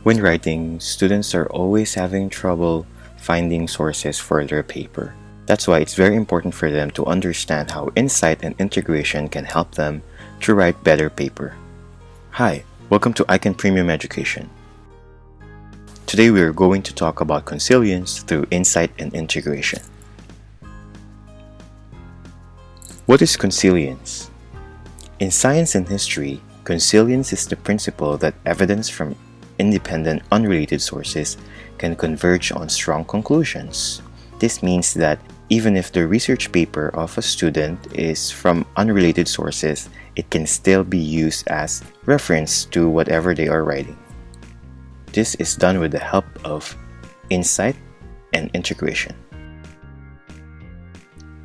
When writing, students are always having trouble finding sources for their paper. That's why it's very important for them to understand how insight and integration can help them to write better paper. Hi, welcome to ICAN Premium Education. Today we are going to talk about consilience through insight and integration. What is consilience? In science and history, consilience is the principle that evidence from independent, unrelated sources can converge on strong conclusions. This means that even if the research paper of a student is from unrelated sources, it can still be used as reference to whatever they are writing. This is done with the help of insight and integration.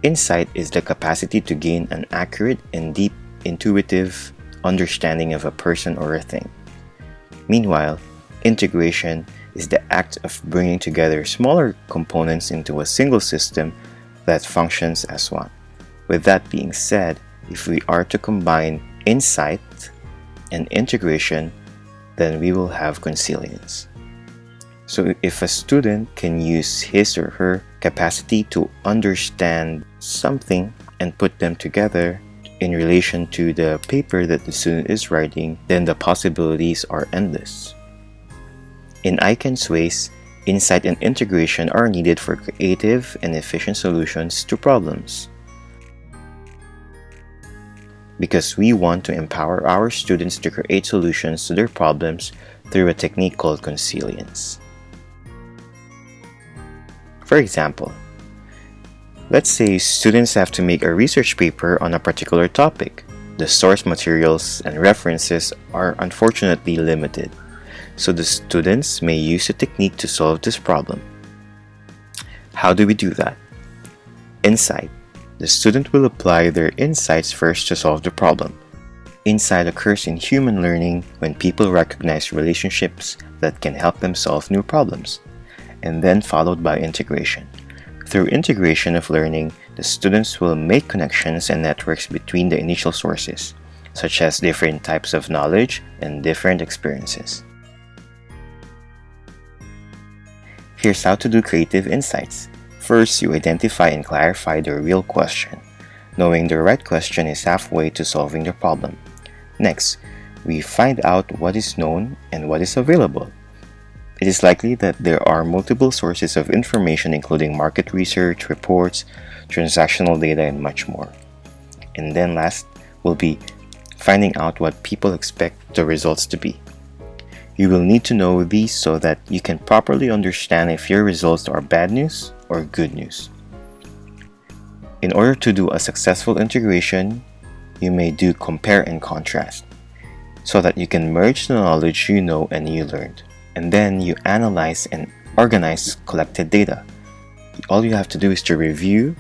Insight is the capacity to gain an accurate and deep intuitive understanding of a person or a thing. Meanwhile, integration is the act of bringing together smaller components into a single system that functions as one. With that being said, if we are to combine insight and integration, then we will have consilience. So if a student can use his or her capacity to understand something and put them together in relation to the paper that the student is writing, then the possibilities are endless. In ICAN's ways, insight and integration are needed for creative and efficient solutions to problems. Because we want to empower our students to create solutions to their problems through a technique called consilience. For example, let's say students have to make a research paper on a particular topic. The source materials and references are unfortunately limited, so the students may use a technique to solve this problem. How do we do that? Insight. The student will apply their insights first to solve the problem. Insight occurs in human learning when people recognize relationships that can help them solve new problems, and then followed by integration. Through integration of learning, the students will make connections and networks between the initial sources, such as different types of knowledge and different experiences. Here's how to do creative insights. First, you identify and clarify the real question. Knowing the right question is halfway to solving the problem. Next, we find out what is known and what is available. It is likely that there are multiple sources of information including market research, reports, transactional data, and much more. And then last will be finding out what people expect the results to be. You will need to know these so that you can properly understand if your results are bad news or good news. In order to do a successful integration, you may do compare and contrast so that you can merge the knowledge you know and you learned. And then you analyze and organize collected data. All you have to do is to review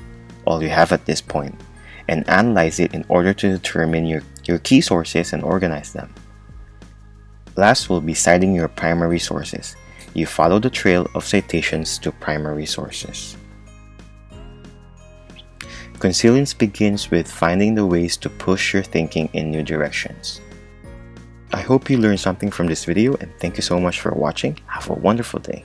all you have at this point and analyze it in order to determine your key sources and organize them. Last will be citing your primary sources. You follow the trail of citations to primary sources. Consilience begins with finding the ways to push your thinking in new directions. I hope you learned something from this video, and thank you so much for watching. Have a wonderful day.